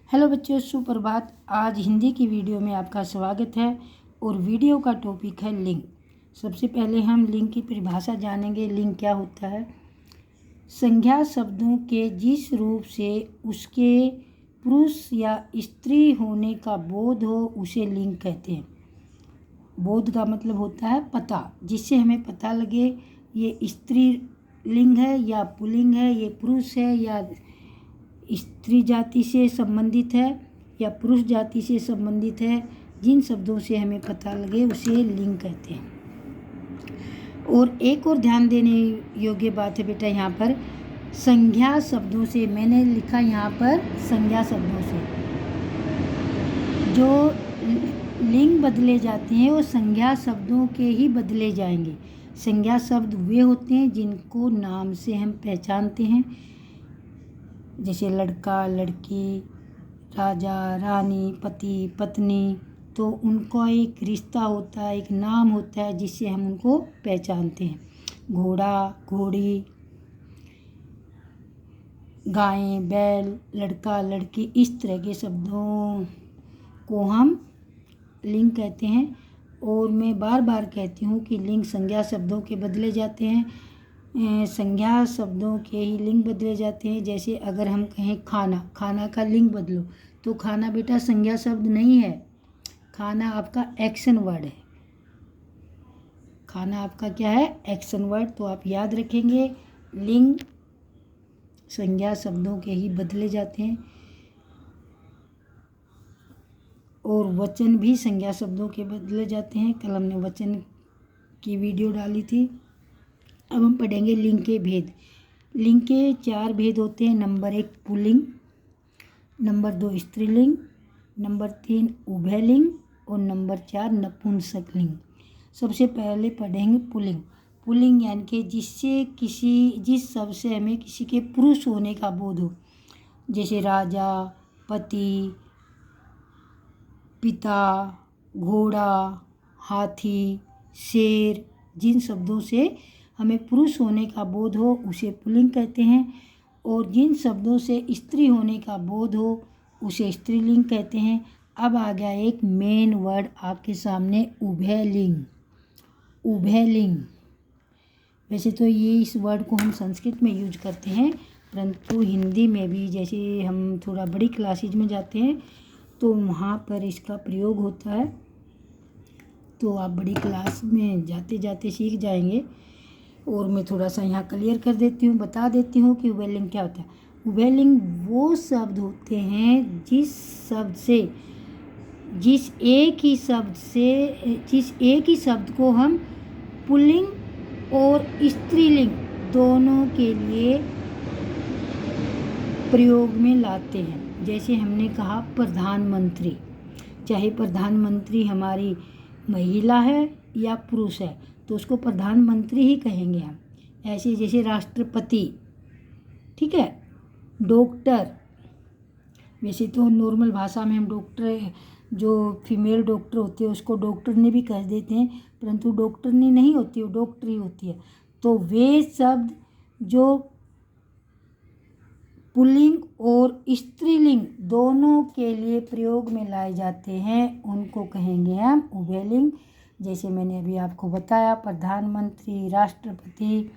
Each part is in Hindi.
हेलो बच्चों, सुप्रभात। आज हिंदी की वीडियो में आपका स्वागत है और वीडियो का टॉपिक है लिंग। सबसे पहले हम लिंग की परिभाषा जानेंगे। लिंग क्या होता है? संज्ञा शब्दों के जिस रूप से उसके पुरुष या स्त्री होने का बोध हो उसे लिंग कहते हैं। बोध का मतलब होता है पता, जिससे हमें पता लगे ये स्त्री लिंग है या पुल्लिंग है, ये पुरुष है या स्त्री जाति से संबंधित है या पुरुष जाति से संबंधित है। जिन शब्दों से हमें पता लगे उसे लिंग कहते हैं। और एक और ध्यान देने योग्य बात है बेटा, यहाँ पर संज्ञा शब्दों से, मैंने लिखा यहाँ पर संज्ञा शब्दों से जो लिंग बदले जाते हैं वो संज्ञा शब्दों के ही बदले जाएंगे। संज्ञा शब्द वे होते हैं जिनको नाम से हम पहचानते हैं, जैसे लड़का, लड़की, राजा, रानी, पति, पत्नी। तो उनका एक रिश्ता होता है, एक नाम होता है जिससे हम उनको पहचानते हैं। घोड़ा, घोड़ी, गाय, बैल, लड़का, लड़की, इस तरह के शब्दों को हम लिंग कहते हैं। और मैं बार बार कहती हूँ कि लिंग संज्ञा शब्दों के बदले जाते हैं, संज्ञा शब्दों के ही लिंग बदले जाते हैं। जैसे अगर हम कहें खाना, खाना का लिंग बदलो, तो खाना बेटा संज्ञा शब्द नहीं है, खाना आपका एक्शन वर्ड है। खाना आपका क्या है? Action word. तो आप याद रखेंगे लिंग संज्ञा शब्दों के ही बदले जाते हैं। और वचन भी संज्ञा शब्दों के बदले जाते हैं। कल हमने वचन की वीडियो डाली थी। अब हम पढ़ेंगे लिंग के भेद। लिंग के 4 भेद होते हैं। नंबर 1 पुल्लिंग, नंबर 2 स्त्रीलिंग, नंबर 3 उभयलिंग और नंबर 4 नपुंसकलिंग। सबसे पहले पढ़ेंगे पुल्लिंग। पुल्लिंग यानी कि जिस शब्द से हमें किसी के पुरुष होने का बोध हो, जैसे राजा, पति, पिता, घोड़ा, हाथी, शेर। जिन शब्दों से हमें पुरुष होने का बोध हो उसे पुल्लिंग कहते हैं। और जिन शब्दों से स्त्री होने का बोध हो उसे स्त्रीलिंग कहते हैं। अब आ गया एक मेन वर्ड आपके सामने, उभयलिंग। उभयलिंग, वैसे तो ये इस वर्ड को हम संस्कृत में यूज करते हैं, परंतु हिंदी में भी, जैसे हम थोड़ा बड़ी क्लासेज में जाते हैं तो वहाँ पर इसका प्रयोग होता है। तो आप बड़ी क्लास में जाते जाते सीख जाएंगे। और मैं थोड़ा सा यहाँ क्लियर कर देती हूँ, बता देती हूँ कि उभयलिंग क्या होता है। उभयलिंग वो शब्द होते हैं जिस एक ही शब्द को हम पुल्लिंग और स्त्रीलिंग दोनों के लिए प्रयोग में लाते हैं। जैसे हमने कहा प्रधानमंत्री, चाहे प्रधानमंत्री हमारी महिला है या पुरुष है तो उसको प्रधानमंत्री ही कहेंगे हम। ऐसे जैसे राष्ट्रपति, ठीक है, डॉक्टर, वैसे तो नॉर्मल भाषा में हम डॉक्टर, जो फीमेल डॉक्टर होती है उसको डॉक्टरनी भी कह देते हैं, परंतु डॉक्टरनी नहीं होती, वो डॉक्टर ही होती है। तो वे शब्द जो पुल्लिंग और स्त्रीलिंग दोनों के लिए प्रयोग में लाए जाते हैं उनको कहेंगे हम उभयलिंग। जैसे मैंने अभी आपको बताया, प्रधानमंत्री, राष्ट्रपति,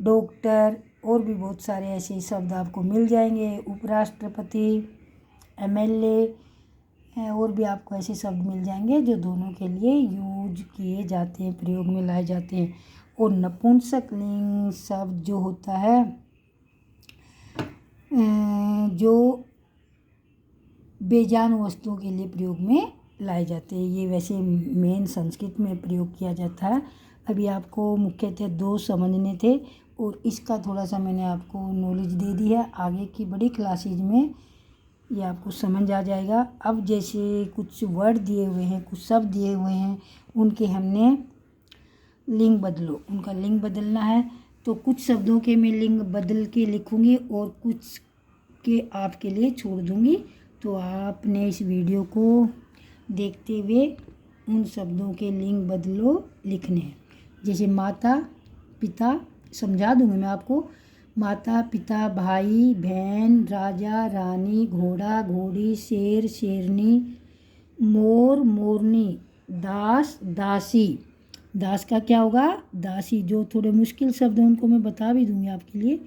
डॉक्टर, और भी बहुत सारे ऐसे शब्द आपको मिल जाएंगे, उपराष्ट्रपति, एमएलए, और भी आपको ऐसे शब्द मिल जाएंगे जो दोनों के लिए यूज किए जाते हैं, प्रयोग में लाए जाते हैं। और नपुंसकलिंग शब्द जो होता है, जो बेजान वस्तुओं के लिए प्रयोग में लाए जाते हैं। ये वैसे मेन संस्कृत में प्रयोग किया जाता है। अभी आपको मुख्यतः 2 समझने थे और इसका थोड़ा सा मैंने आपको नॉलेज दे दी है। आगे की बड़ी क्लासेज में ये आपको समझ आ जाएगा। अब जैसे कुछ वर्ड दिए हुए हैं, कुछ शब्द दिए हुए हैं, उनके हमने लिंग बदलो, उनका लिंग बदलना है। तो कुछ शब्दों के मैं लिंग बदल के लिखूँगी और कुछ के आपके लिए छोड़ दूँगी। तो आपने इस वीडियो को देखते हुए उन शब्दों के लिंग बदलो लिखने हैं। जैसे माता, पिता, समझा दूँगी मैं आपको। माता पिता भाई बहन राजा रानी घोड़ा घोड़ी शेर शेरनी मोर मोरनी दास दासी। दास का क्या होगा? दासी। जो थोड़े मुश्किल शब्द हैं उनको मैं बता भी दूंगी आपके लिए।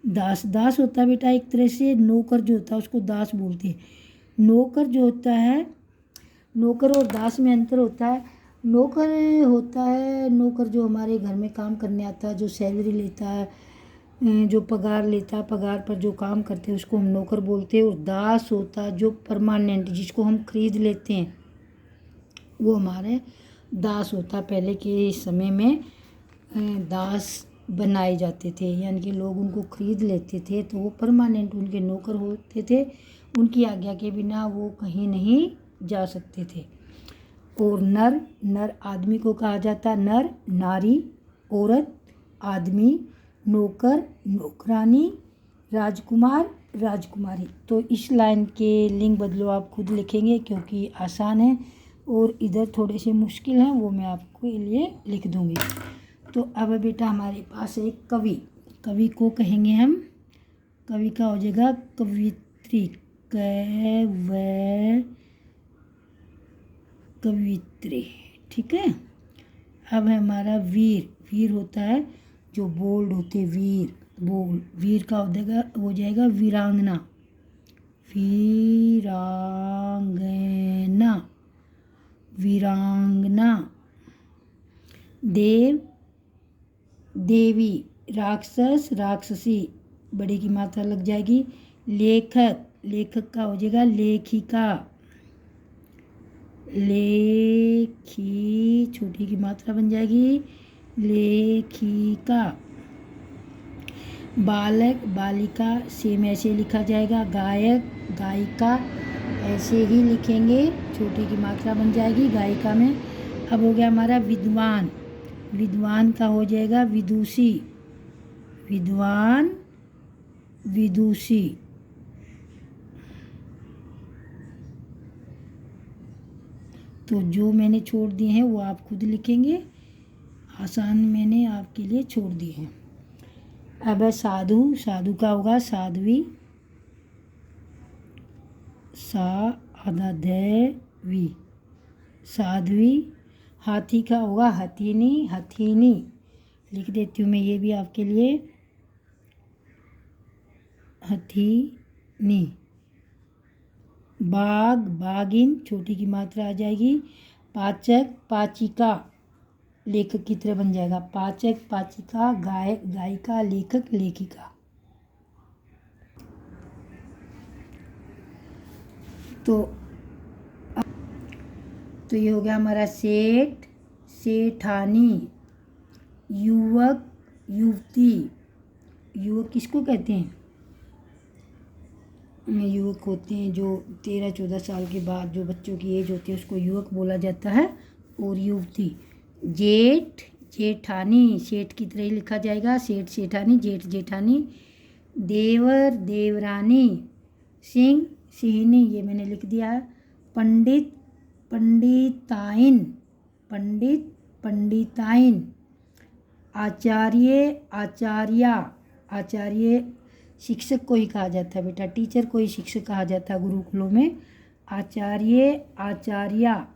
दास दास होता है बेटा एक तरह से नौकर जो होता है उसको दास बोलते हैं। नौकर जो होता है, नौकर और दास में अंतर होता है। नौकर होता है, नौकर जो हमारे घर में काम करने आता है, जो सैलरी लेता है, जो पगार लेता है, पगार पर जो काम करते हैं उसको हम नौकर बोलते हैं। और दास होता है जो परमानेंट, जिसको हम खरीद लेते हैं, वो हमारे दास होता। पहले के समय में दास बनाए जाते थे, यानी कि लोग उनको खरीद लेते थे तो वो परमानेंट उनके नौकर होते थे। उनकी आज्ञा के बिना वो कहीं नहीं जा सकते थे। और नर, नर आदमी को कहा जाता है नर, नारी औरत, आदमी, नौकर नौकरानी, राजकुमार राजकुमारी। तो इस लाइन के लिंग बदलो आप खुद लिखेंगे क्योंकि आसान है, और इधर थोड़े से मुश्किल हैं वो मैं आपके लिए लिख दूंगी। तो अब बेटा हमारे पास एक कवि, कवि को कहेंगे हम, कवि का हो जाएगा कवित्री, कवित्री, ठीक है। अब है हमारा वीर, वीर होता है जो बोल्ड होते, वीर बोल्ड। वीर का हो जाएगा वीरांगना, वीरांगना, वीरांगना। देव देवी, राक्षस राक्षसी, बड़ी की मात्रा लग जाएगी। लेखक, लेखक का हो जाएगा लेखिका, लेखी, छोटी की मात्रा बन जाएगी लेखिका। बालक बालिका सेम ऐसे लिखा जाएगा। गायक गायिका ऐसे ही लिखेंगे, छोटी की मात्रा बन जाएगी गायिका में। अब हो गया हमारा विद्वान, विद्वान का हो जाएगा विदुषी, विद्वान विदुषी। तो जो मैंने छोड़ दिए हैं वो आप खुद लिखेंगे, आसान मैंने आपके लिए छोड़ दिए हैं। अब है साधु, साधु का होगा साध्वी, सा आधा वी, साध्वी। हाथी का होगा हथीनी, हथीनी लिख देती हूँ मैं ये भी आपके लिए, हथीनी। बाघ बाघिन, छोटी की मात्रा आ जाएगी। पाचक पाचिका, लेखक की तरह बन जाएगा। पाचक पाचिका, गायक गायिका, लेखक लेखिका। तो ये हो गया हमारा सेठ सेठानी, युवक युवती। युवक किसको कहते हैं? युवक होते हैं जो 13-14 साल के बाद जो बच्चों की एज होती है उसको युवक बोला जाता है। और युवती। जेठ जेठानी, सेठ की तरह ही लिखा जाएगा, सेठ सेठानी, जेठ जेठानी। देवर देवरानी, सिंह सिंहनी, ये मैंने लिख दिया है। पंडित पंडिताइन, पंडित पंडिताइन। आचार्य आचार्या, आचार्य शिक्षक को ही कहा जाता है बेटा, टीचर को ही शिक्षक कहा जाता है गुरुकुलों में। आचार्य आचार्या।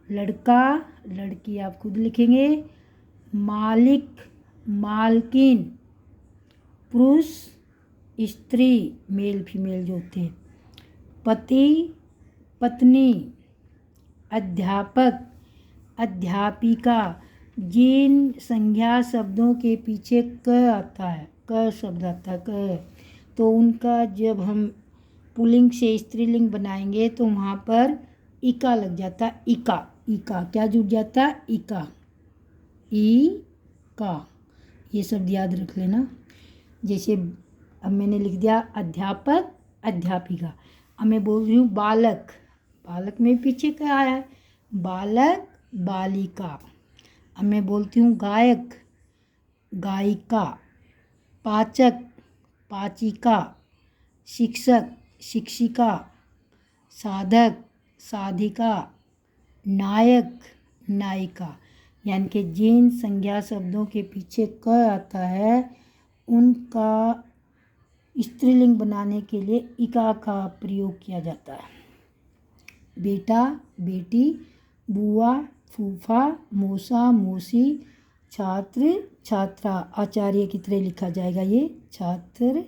लड़का लड़की आप खुद लिखेंगे। मालिक मालकिन, पुरुष स्त्री, मेल फीमेल जो होते हैं। पति पत्नी। अध्यापक अध्यापिका। जिन संज्ञा शब्दों के पीछे क आता है, क शब्द आता है क, तो उनका जब हम पुल्लिंग से स्त्रीलिंग बनाएंगे तो वहाँ पर इका लग जाता, इका, इका क्या जुड़ जाता, इका, ई का। ये शब्द याद रख लेना। जैसे अब मैंने लिख दिया अध्यापक अध्यापिका। अब मैं बोल रही हूँ बालक, बालक में पीछे क्या है, बालक बालिका। अब मैं बोलती हूँ गायक गायिका। पाचक पाचिका। शिक्षक शिक्षिका। साधक साधिका। नायक नायिका। यानी कि जिन संज्ञा शब्दों के पीछे क आता है उनका स्त्रीलिंग बनाने के लिए इका का प्रयोग किया जाता है। बेटा, बेटी, बुआ, फूफा, मौसा, मौसी, छात्र, छात्रा। आचार्य की तरह लिखा जाएगा ये, छात्र,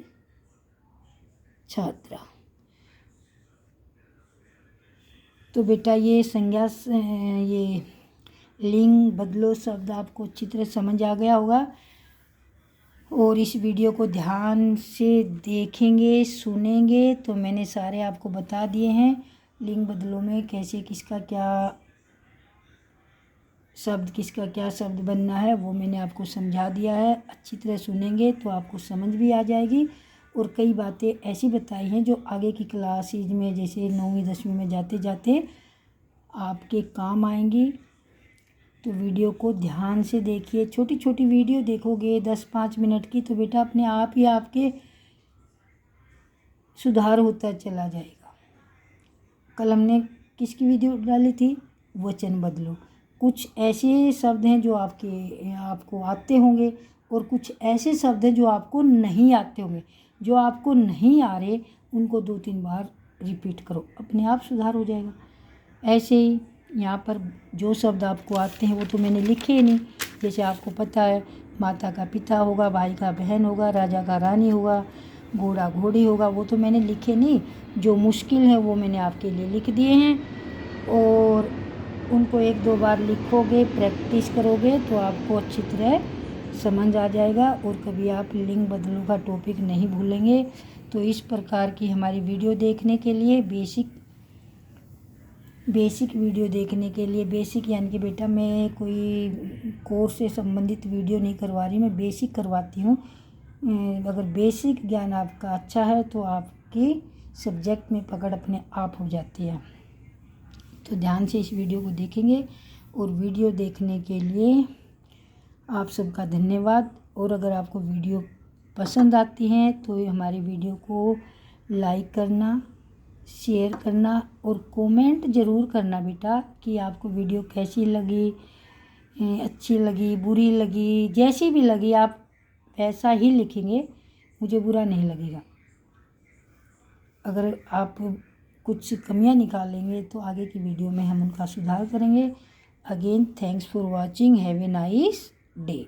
छात्रा। तो बेटा ये संज्ञा ये लिंग बदलो शब्द आपको अच्छी तरह समझ आ गया होगा, और इस वीडियो को ध्यान से देखेंगे, सुनेंगे तो मैंने सारे आपको बता दिए हैं। लिंग बदलो में कैसे किसका क्या शब्द बनना है वो मैंने आपको समझा दिया है। अच्छी तरह सुनेंगे तो आपको समझ भी आ जाएगी, और कई बातें ऐसी बताई हैं जो आगे की क्लासेज में जैसे 9वीं 10वीं में जाते जाते आपके काम आएंगी। तो वीडियो को ध्यान से देखिए। छोटी छोटी वीडियो देखोगे 10-5 मिनट की, तो बेटा अपने आप ही आपके सुधार होता चला जाएगा। कल हमने किसकी वीडियो डाली थी? वचन बदलो। कुछ ऐसे शब्द हैं जो आपको आते होंगे, और कुछ ऐसे शब्द हैं जो आपको नहीं आते होंगे। जो आपको नहीं आ रहे उनको 2-3 बार रिपीट करो, अपने आप सुधार हो जाएगा। ऐसे ही यहाँ पर जो शब्द आपको आते हैं वो तो मैंने लिखे ही नहीं। जैसे आपको पता है, माता का पिता होगा, भाई का बहन होगा, राजा का रानी होगा, घोड़ा घोड़ी होगा, वो तो मैंने लिखे नहीं। जो मुश्किल है वो मैंने आपके लिए लिख दिए हैं, और उनको 1-2 बार लिखोगे, प्रैक्टिस करोगे तो आपको अच्छी तरह समझ आ जाएगा, और कभी आप लिंग बदलो का टॉपिक नहीं भूलेंगे। तो इस प्रकार की हमारी वीडियो देखने के लिए, बेसिक वीडियो देखने के लिए, बेसिक यानी कि बेटा मैं कोई कोर्स से संबंधित वीडियो नहीं करवा रही, मैं बेसिक करवाती हूँ। अगर बेसिक ज्ञान आपका अच्छा है तो आपकी सब्जेक्ट में पकड़ अपने आप हो जाती है। तो ध्यान से इस वीडियो को देखेंगे, और वीडियो देखने के लिए आप सबका धन्यवाद। और अगर आपको वीडियो पसंद आती हैं तो हमारी वीडियो को लाइक करना, शेयर करना और कमेंट ज़रूर करना बेटा कि आपको वीडियो कैसी लगी, अच्छी लगी, बुरी लगी, जैसी भी लगी आप ऐसा ही लिखेंगे, मुझे बुरा नहीं लगेगा। अगर आप कुछ कमियां निकालेंगे तो आगे की वीडियो में हम उनका सुधार करेंगे। Again thanks for watching, have a nice day.